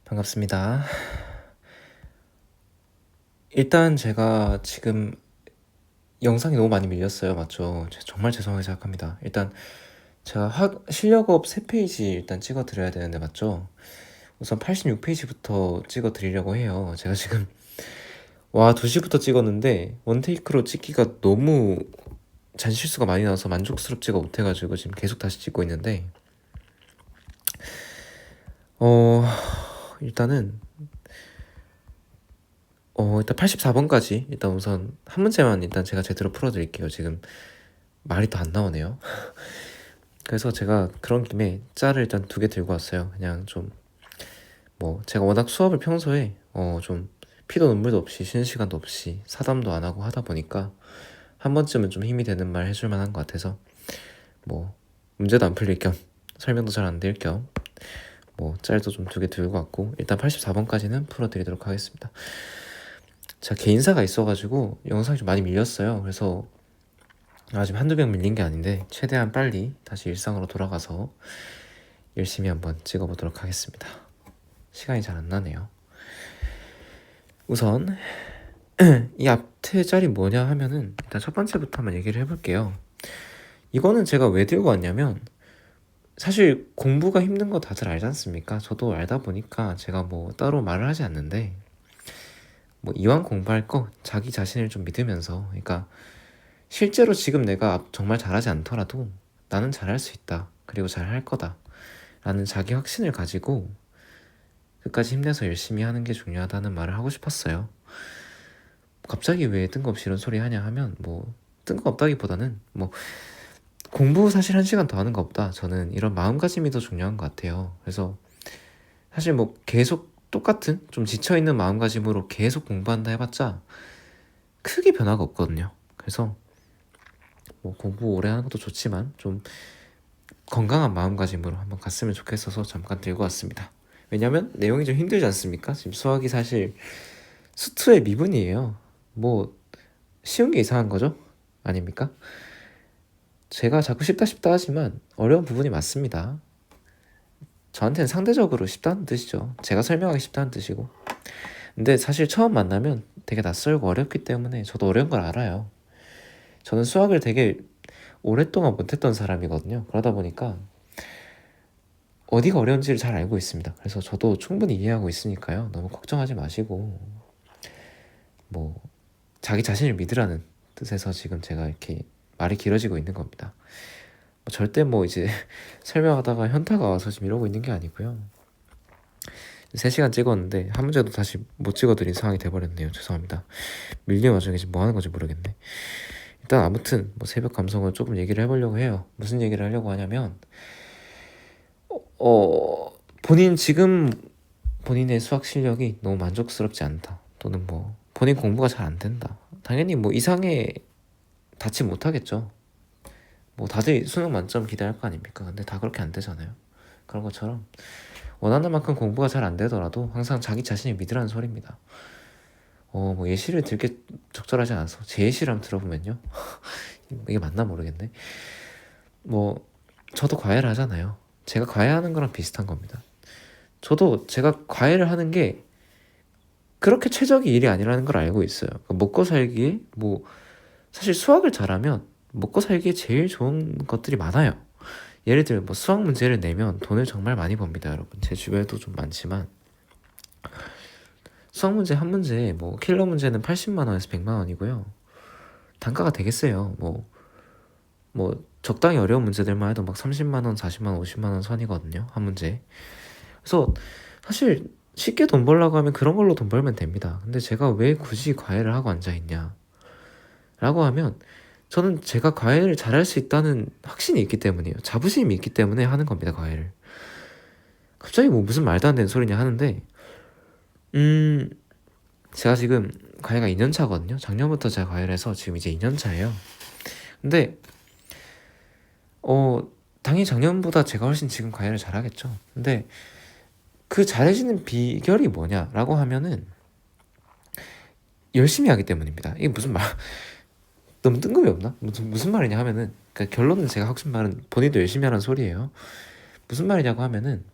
반갑습니다. 일단 제가 지금 영상이 너무 많이 밀렸어요. 맞죠? 정말 죄송하게 생각합니다. 일단 제가 실력업 3페이지 일단 찍어 드려야 되는데 맞죠? 우선 86페이지부터 찍어 드리려고 해요. 제가 지금 2시부터 찍었는데 원테이크로 찍기가 너무 잔실수가 많이 나와서 만족스럽지가 못해가지고 지금 계속 다시 찍고 있는데 일단은 일단 84번까지 일단 우선 한 문제만 일단 제가 제대로 풀어드릴게요. 지금 말이 더 안 나오네요. 그래서 제가 그런 김에 짤을 일단 2개 들고 왔어요. 그냥 좀 제가 워낙 수업을 평소에 좀 피도 눈물도 없이 쉬는 시간도 없이 사담도 안 하고 하다 보니까 한 번쯤은 좀 힘이 되는 말 해줄 만한 것 같아서 문제도 안 풀릴 겸 설명도 잘 안 될 겸 짤도 좀 2개 들고 왔고 일단 84번까지는 풀어드리도록 하겠습니다. 제가 개인사가 있어가지고 영상이 좀 많이 밀렸어요. 그래서 지금 한두 명 밀린 게 아닌데 최대한 빨리 다시 일상으로 돌아가서 열심히 한번 찍어보도록 하겠습니다. 시간이 잘 안 나네요. 우선 이 앞에 짤이 뭐냐 하면은 일단 첫 번째부터 한번 얘기를 해볼게요. 이거는 제가 왜 들고 왔냐면 사실 공부가 힘든 거 다들 알지 않습니까? 저도 알다 보니까 제가 따로 말을 하지 않는데 이왕 공부할 거 자기 자신을 좀 믿으면서 그러니까 실제로 지금 내가 정말 잘하지 않더라도 나는 잘할 수 있다. 그리고 잘할 거다. 라는 자기 확신을 가지고 끝까지 힘내서 열심히 하는 게 중요하다는 말을 하고 싶었어요. 갑자기 왜 뜬금없이 이런 소리 하냐 하면 뜬금없다기보다는 공부 사실 1시간 더 하는 거 없다. 저는 이런 마음가짐이 더 중요한 것 같아요. 그래서 사실 계속 똑같은 좀 지쳐있는 마음가짐으로 계속 공부한다 해봤자 크게 변화가 없거든요. 그래서 공부 오래 하는 것도 좋지만 좀 건강한 마음가짐으로 한번 갔으면 좋겠어서 잠깐 들고 왔습니다. 왜냐면 내용이 좀 힘들지 않습니까? 지금 수학이 사실 수투의 미분이에요. 쉬운 게 이상한 거죠? 아닙니까? 제가 자꾸 쉽다 하지만 어려운 부분이 맞습니다. 저한테는 상대적으로 쉽다는 뜻이죠. 제가 설명하기 쉽다는 뜻이고. 근데 사실 처음 만나면 되게 낯설고 어렵기 때문에 저도 어려운 걸 알아요. 저는 수학을 되게 오랫동안 못했던 사람이거든요. 그러다 보니까 어디가 어려운지를 잘 알고 있습니다. 그래서 저도 충분히 이해하고 있으니까요. 너무 걱정하지 마시고 자기 자신을 믿으라는 뜻에서 지금 제가 이렇게 말이 길어지고 있는 겁니다. 절대 이제 설명하다가 현타가 와서 지금 이러고 있는 게 아니고요. 3시간 찍었는데 한 문제도 다시 못 찍어드린 상황이 돼버렸네요. 죄송합니다. 밀린 와중에 지금 뭐 하는 건지 모르겠네. 일단 아무튼 새벽 감성을 조금 얘기를 해보려고 해요. 무슨 얘기를 하려고 하냐면 지금 본인의 수학 실력이 너무 만족스럽지 않다. 또는 본인 공부가 잘 안 된다. 당연히 이상에 닿지 못하겠죠. 다들 수능 만점 기대할 거 아닙니까? 근데 다 그렇게 안 되잖아요. 그런 것처럼 원하는 만큼 공부가 잘 안 되더라도 항상 자기 자신을 믿으라는 소리입니다. 예시를 들게 적절하지 않아서 제 예시를 한번 들어보면요. 이게 맞나 모르겠네. 저도 과외를 하잖아요. 제가 과외하는 거랑 비슷한 겁니다. 저도 제가 과외를 하는 게 그렇게 최적의 일이 아니라는 걸 알고 있어요. 먹고 살기에 사실 수학을 잘하면 먹고 살기에 제일 좋은 것들이 많아요. 예를 들면 수학 문제를 내면 돈을 정말 많이 법니다, 여러분. 제 주변에도 좀 많지만 수학 문제 한 문제 킬러 문제는 80만 원에서 100만 원이고요. 단가가 되게 세요. 적당히 어려운 문제들만 해도 30만 원, 40만 원, 50만 원 선이거든요, 한 문제. 그래서 사실 쉽게 돈 벌려고 하면 그런 걸로 돈 벌면 됩니다. 근데 제가 왜 굳이 과외를 하고 앉아있냐 라고 하면 저는 제가 과외를 잘할 수 있다는 확신이 있기 때문이에요. 자부심이 있기 때문에 하는 겁니다, 과외를. 갑자기 무슨 말도 안 되는 소리냐 하는데 제가 지금 과외가 2년 차거든요. 작년부터 제가 과외를 해서 지금 이제 2년 차예요. 근데 당연히 작년보다 제가 훨씬 지금 과외를 잘하겠죠. 근데 그 잘해지는 비결이 뭐냐라고 하면은 열심히 하기 때문입니다. 이게 무슨 말 너무 뜬금이 없나? 무슨 말이냐 하면은 그러니까 결론은 제가 하고 싶은 말은 본인도 열심히 하라는 소리예요. 무슨 말이냐고 하면은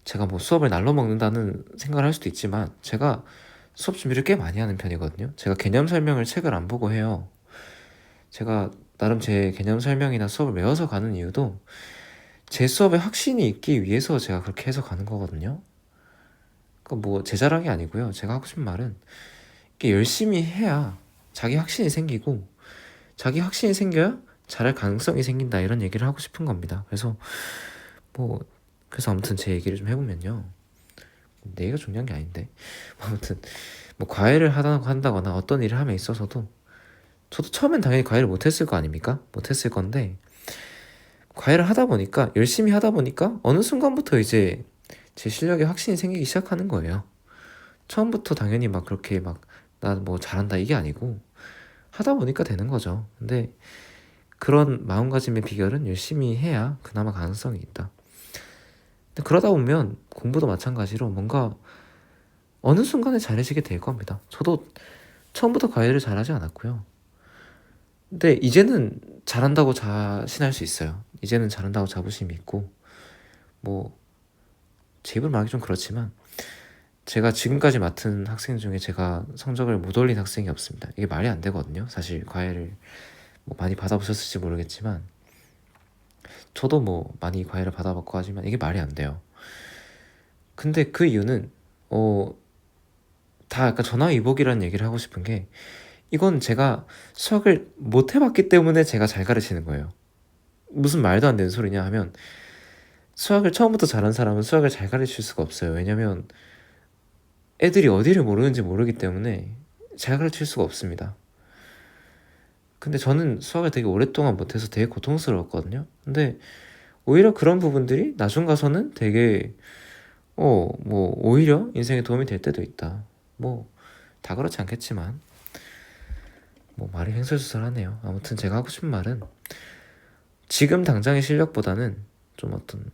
제가 뭐 수업을 날로 먹는다는 생각을 할 수도 있지만 제가 수업 준비를 꽤 많이 하는 편이거든요. 제가 개념 설명을 책을 안 보고 해요. 제가 나름 제 개념 설명이나 수업을 외워서 가는 이유도 제 수업에 확신이 있기 위해서 제가 그렇게 해서 가는 거거든요. 그러니까 뭐 제 자랑이 아니고요. 제가 하고 싶은 말은 이렇게 열심히 해야 자기 확신이 생기고 자기 확신이 생겨야 잘할 가능성이 생긴다 이런 얘기를 하고 싶은 겁니다. 뭐 그래서 아무튼 제 얘기를 좀 해보면요. 내 얘기가 중요한 게 아닌데 아무튼 뭐 과외를 한다거나 어떤 일을 함에 있어서도 저도 처음엔 당연히 과외를 못했을 거 아닙니까? 못했을 건데 과외를 하다 보니까 열심히 하다 보니까 어느 순간부터 이제 제 실력에 확신이 생기기 시작하는 거예요. 처음부터 당연히 막 그렇게 막 나 뭐 잘한다 이게 아니고 하다 보니까 되는 거죠. 근데 그런 마음가짐의 비결은 열심히 해야 그나마 가능성이 있다. 근데 그러다 보면 공부도 마찬가지로 뭔가 어느 순간에 잘해지게 될 겁니다. 저도 처음부터 과외를 잘하지 않았고요. 근데 이제는 잘한다고 자신할 수 있어요. 이제는 잘한다고 자부심이 있고 뭐 제 입을 말하기 좀 그렇지만 제가 지금까지 맡은 학생 중에 제가 성적을 못 올린 학생이 없습니다. 이게 말이 안 되거든요. 사실 과외를 뭐 많이 받아보셨을지 모르겠지만 저도 뭐 많이 과외를 받아봤고 하지만 이게 말이 안 돼요. 근데 그 이유는 다 약간 전화위복이라는 얘기를 하고 싶은 게 이건 제가 수학을 못 해봤기 때문에 제가 잘 가르치는 거예요. 무슨 말도 안 되는 소리냐 하면 수학을 처음부터 잘한 사람은 수학을 잘 가르칠 수가 없어요. 왜냐면 애들이 어디를 모르는지 모르기 때문에 잘 가르칠 수가 없습니다. 근데 저는 수학을 되게 오랫동안 못해서 되게 고통스러웠거든요. 근데 오히려 그런 부분들이 나중 가서는 되게 뭐 오히려 인생에 도움이 될 때도 있다. 뭐 다 그렇지 않겠지만 뭐 말이 횡설수설하네요. 아무튼 제가 하고 싶은 말은 지금 당장의 실력보다는 좀 어떤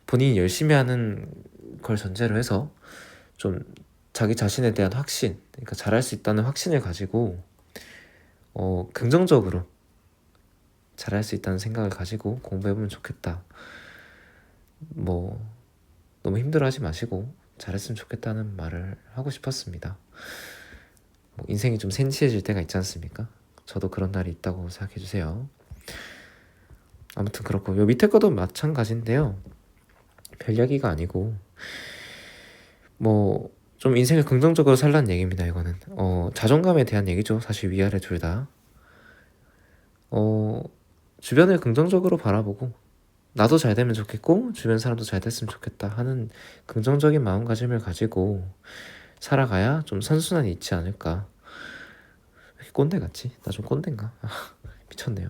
본인이 열심히 하는 걸 전제로 해서 좀 자기 자신에 대한 확신, 그러니까 잘할 수 있다는 확신을 가지고 긍정적으로 잘할 수 있다는 생각을 가지고 공부해보면 좋겠다. 뭐 너무 힘들어하지 마시고 잘했으면 좋겠다는 말을 하고 싶었습니다. 뭐 인생이 좀 센치해질 때가 있지 않습니까? 저도 그런 날이 있다고 생각해주세요. 아무튼 그렇고 요 밑에 거도 마찬가지인데요. 별 이야기가 아니고 뭐 좀 인생을 긍정적으로 살라는 얘기입니다. 이거는 자존감에 대한 얘기죠. 사실 위아래 둘 다 주변을 긍정적으로 바라보고 나도 잘 되면 좋겠고 주변 사람도 잘 됐으면 좋겠다 하는 긍정적인 마음가짐을 가지고 살아가야 좀 선순환이 있지 않을까. 왜 이렇게 꼰대 같지? 나 좀 꼰대인가? 미쳤네요.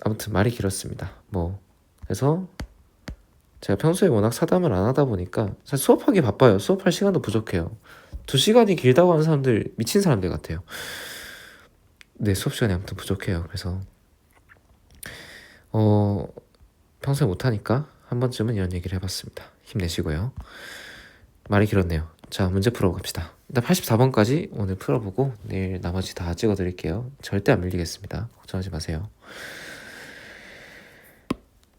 아무튼 말이 길었습니다. 뭐 그래서 제가 평소에 워낙 사담을 안 하다 보니까 사실 수업하기 바빠요. 수업할 시간도 부족해요. 2시간이 길다고 하는 사람들 미친 사람들 같아요. 네, 수업 시간이 아무튼 부족해요. 그래서 평소에 못하니까 한 번쯤은 이런 얘기를 해봤습니다. 힘내시고요. 말이 길었네요. 자, 문제 풀어봅시다. 일단 84번까지 오늘 풀어보고 내일 나머지 다 찍어드릴게요. 절대 안 밀리겠습니다. 걱정하지 마세요.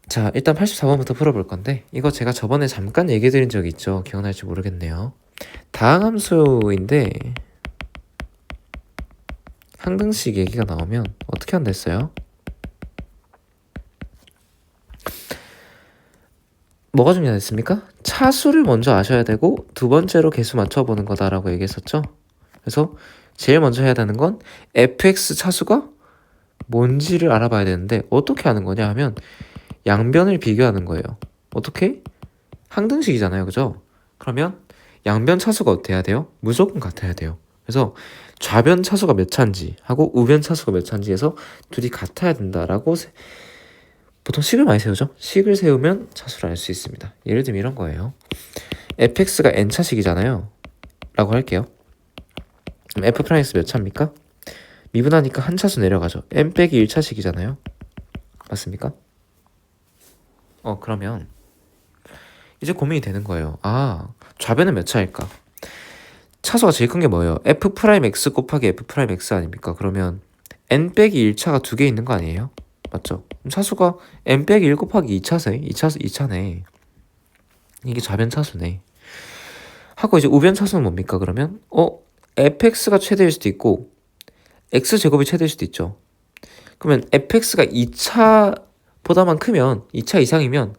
자, 일단 84번부터 풀어볼 건데 이거 제가 저번에 잠깐 얘기해드린 적이 있죠. 기억날지 모르겠네요. 다항함수인데 항등식 얘기가 나오면 어떻게 한다 했어요? 뭐가 중요했습니까? 차수를 먼저 아셔야 되고 두 번째로 개수 맞춰보는 거다라고 얘기했었죠. 그래서 제일 먼저 해야 되는 건 fx 차수가 뭔지를 알아봐야 되는데 어떻게 하는 거냐 하면 양변을 비교하는 거예요. 어떻게? 항등식이잖아요. 그죠? 그러면 양변 차수가 어때야 돼요? 무조건 같아야 돼요. 그래서 좌변 차수가 몇 차인지 하고 우변 차수가 몇 차인지 해서 둘이 같아야 된다라고 보통 식을 많이 세우죠? 식을 세우면 차수를 알 수 있습니다. 예를 들면 이런 거예요. fx가 n차식이잖아요. 라고 할게요. 그럼 f'x 몇 차입니까? 미분하니까 한 차수 내려가죠. n 빼기 1차식이잖아요. 맞습니까? 그러면 이제 고민이 되는 거예요. 좌변은 몇 차일까? 차수가 제일 큰 게 뭐예요? f'x 곱하기 f'x 아닙니까? 그러면 n 빼기 1차가 두 개 있는 거 아니에요? 맞죠? 그럼 차수가 n 빼기 1 곱하기 2차네. 이게 좌변차수네. 하고 이제 우변차수는 뭡니까 그러면? fx가 최대일 수도 있고 x제곱이 최대일 수도 있죠. 그러면 fx가 2차보다만 크면 2차 이상이면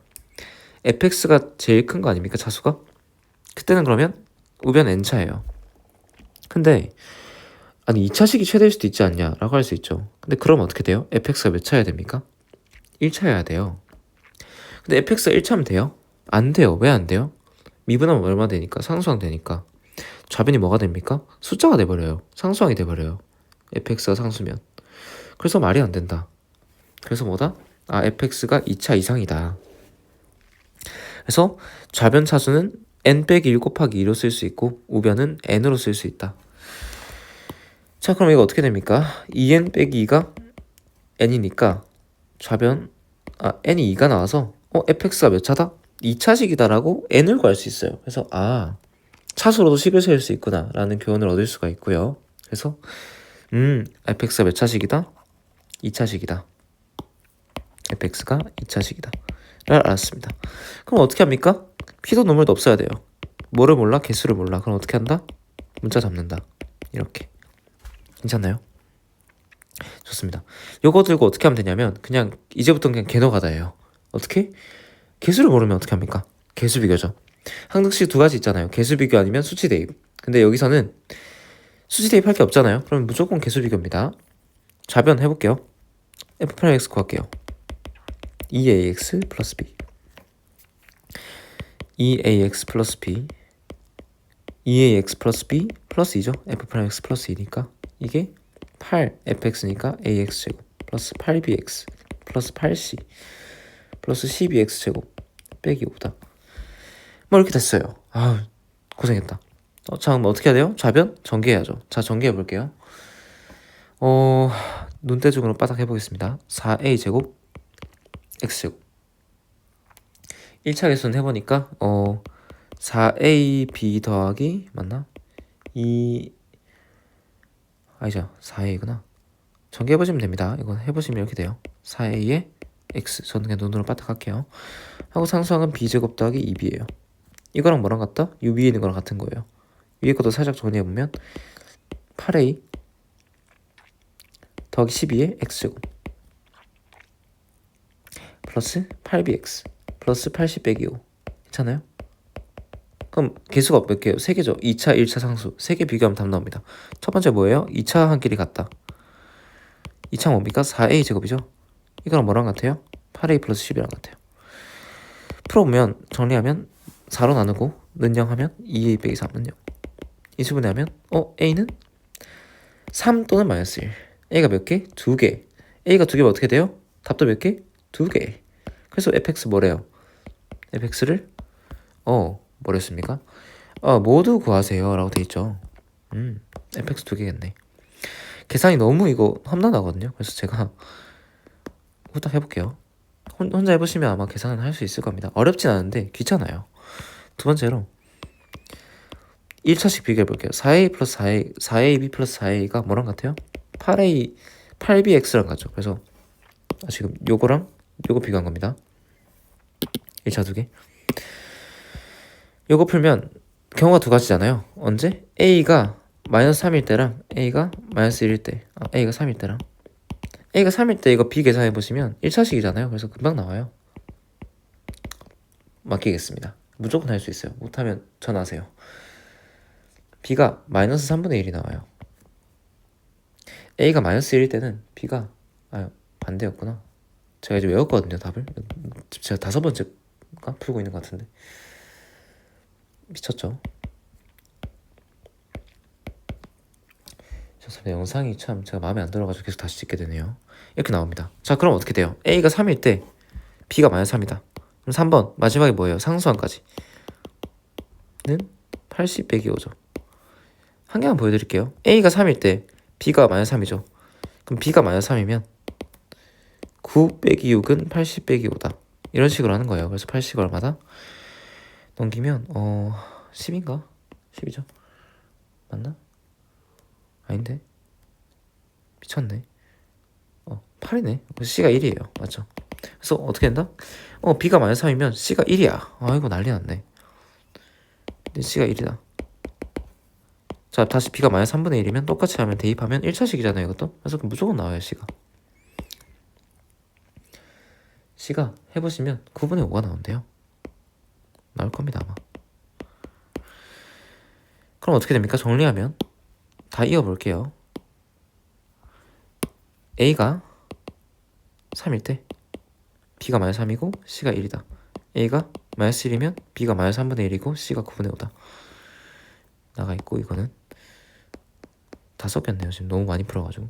fx가 제일 큰 거 아닙니까 차수가? 그때는 그러면 우변 n차예요. 근데 아니 2차식이 최대일 수도 있지 않냐 라고 할 수 있죠. 근데 그럼 어떻게 돼요? fx가 몇 차여야 됩니까? 1차여야 돼요. 근데 fx가 1차면 돼요? 안 돼요. 왜 안 돼요? 미분하면 얼마 되니까? 상수항 되니까. 좌변이 뭐가 됩니까? 숫자가 돼버려요. 상수항이 돼버려요. fx가 상수면. 그래서 말이 안 된다. 그래서 뭐다? fx가 2차 이상이다. 그래서 좌변 차수는 n 빼기 1 곱하기 2로 쓸 수 있고 우변은 n으로 쓸 수 있다. 자, 그럼 이거 어떻게 됩니까? 2n 빼기 2가 n이니까 좌변 n이 2가 나와서 fx가 몇 차다? 2차식이다라고 n을 구할 수 있어요. 그래서 차수로도 식을 세울 수 있구나 라는 교훈을 얻을 수가 있고요. 그래서 fx가 몇 차식이다? 2차식이다. fx가 2차식이다 를 알았습니다. 그럼 어떻게 합니까? 피도 눈물도 없어야 돼요. 뭐를 몰라? 개수를 몰라. 그럼 어떻게 한다? 문자 잡는다. 이렇게. 괜찮나요? 좋습니다. 요거 들고 어떻게 하면 되냐면 그냥 이제부터 그냥 개노가다예요. 어떻게? 개수를 모르면 어떻게 합니까? 개수 비교죠. 항등식 두 가지 있잖아요. 개수 비교 아니면 수치 대입. 근데 여기서는 수치 대입할 게 없잖아요. 그럼 무조건 개수 비교입니다. 좌변 해볼게요. f'(x) 구할게요. 2ax 플러스 b 2ax 플러스 b 2ax 플러스 b 플러스 2죠. f'(x) 플러스 2니까 이게 8fx니까 ax제곱 플러스 8bx 플러스 8c 플러스 12x제곱 빼기 5다. 뭐 이렇게 됐어요. 고생했다. 자, 그럼 어떻게 해야 돼요? 좌변? 전개해야죠. 자, 전개해볼게요. 눈대중으로 바닥 해보겠습니다. 4a제곱 x제곱 1차 개수는 해보니까 4ab 더하기 맞나? 아니죠. 4a구나. 전개해보시면 됩니다. 이건 해보시면 이렇게 돼요. 4a에 x 저는 그냥 눈으로 바닥 할게요. 하고 상수항은 b제곱 더하기 2b예요. 이거랑 뭐랑 같다? 이 위에 있는 거랑 같은 거예요. 위에 것도 살짝 정리해보면 8a 더하기 12의 x제곱 플러스 8bx 플러스 80 빼기 5 괜찮아요? 그럼 개수가 몇 개예요? 3개죠. 2차, 1차 상수 3개 비교하면 답 나옵니다. 첫 번째 뭐예요? 2차 한 길이 같다. 2차 뭡니까? 4a 제곱이죠. 이거랑 뭐랑 같아요? 8a 플러스 10이랑 같아요. 풀어보면 정리하면 4로 나누고 는 0 하면 2a 빼기 3은 0. 인수분해 하면 a는 3 또는 마이너스 1. a가 몇 개? 2개. a가 2개면 어떻게 돼요? 답도 몇 개? 2개. 그래서 fx 뭐래요? fx를 뭐랬습니까? 모두 구하세요 라고 돼있죠. fx 2개겠네. 계산이 너무 이거 험난하거든요. 그래서 제가 후딱 해볼게요. 혼자 해보시면 아마 계산은 할 수 있을 겁니다. 어렵진 않은데 귀찮아요. 두 번째로 1차식 비교해볼게요. 4a 플러스 4ab 플러스 4a가 뭐랑 같아요? 8bx랑 같죠. 그래서 지금 요거랑 요거 비교한 겁니다. 1차 두 개. 요거 풀면 경우가 두 가지잖아요. 언제? a가 마이너스 3일 때랑 a가 마이너스 1일 때 a가 3일 때랑 a가 3일 때 이거 b 계산해보시면 1차식이잖아요. 그래서 금방 나와요. 맡기겠습니다. 무조건 할 수 있어요. 못하면 전화하세요. b가 마이너스 3분의 1이 나와요. a가 마이너스 1일 때는 b가 반대였구나. 제가 이제 외웠거든요. 답을. 제가 5번째가 풀고 있는 것 같은데 미쳤죠. 좋습니다. 영상이 참 제가 마음에 안 들어가지고 계속 다시 찍게 되네요. 이렇게 나옵니다. 자, 그럼 어떻게 돼요? a가 3일 때 b가 마이너스 3이다. 그럼 3번 마지막에 뭐예요? 상수항까지 는 80 빼기 5죠. 한 개만 보여드릴게요. a가 3일 때 b가 마이너스 3이죠. 그럼 b가 마이너스 3이면 9 빼기 6은 80 빼기 5다. 이런 식으로 하는 거예요. 그래서 80이 얼마다? 넘기면 10인가? 10이죠. 맞나? 아닌데? 미쳤네. 8이네. c가 1이에요. 맞죠? 그래서 어떻게 된다? b가 마이너스 3이면 c가 1이야. 이거 난리 났네. C가 1이다. 자, 다시 B가 마이너스 3분의 1이면 똑같이 하면 대입하면 1차식이잖아요, 이것도. 그래서 무조건 나와요, C가 해보시면 9분의 5가 나온대요. 나올 겁니다, 아마. 그럼 어떻게 됩니까? 정리하면 다 이어볼게요. A가 3일 때 B가 마이너스 3이고 C가 1이다. A가 마이너스 1이면 B가 마이너스 3분의 1이고 C가 9분의 5다. 나가있고 이거는 다 섞였네요. 지금 너무 많이 풀어가지고.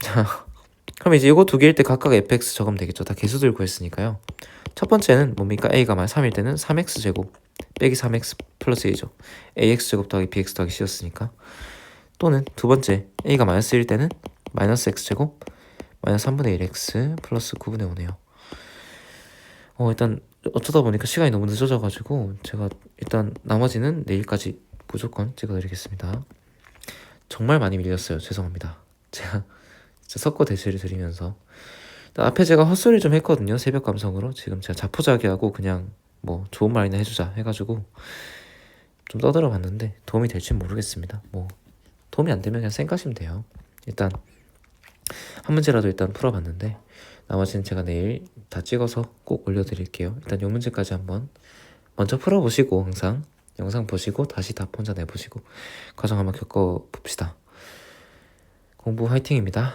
자, 그럼 이제 이거 두 개일 때 각각 fx 적으면 되겠죠. 다 개수들 구했으니까요. 첫 번째는 뭡니까? A가 마이너스 3일 때는 3x제곱 빼기 3x 플러스 a죠. ax제곱 더하기 bx 더하기 c였으니까. 또는 두 번째 A가 마이너스 1일 때는 마이너스 x제곱 마이너스 3분의 1x 플러스 9분의 5네요. 일단 어쩌다 보니까 시간이 너무 늦어져가지고 제가 일단 나머지는 내일까지 무조건 찍어드리겠습니다. 정말 많이 밀렸어요. 죄송합니다. 제가 진짜 석고 대시를 드리면서 앞에 제가 헛소리 좀 했거든요. 새벽 감성으로. 지금 제가 자포자기하고 그냥 뭐 좋은 말이나 해주자 해가지고 좀 떠들어 봤는데 도움이 될지 모르겠습니다. 뭐 도움이 안 되면 그냥 쌩까시면 돼요. 일단 한 문제라도 일단 풀어봤는데 나머지는 제가 내일 다 찍어서 꼭 올려드릴게요. 일단 이 문제까지 한번 먼저 풀어보시고 항상 영상 보시고 다시 답 혼자 내보시고 과정 한번 겪어봅시다. 공부 화이팅입니다.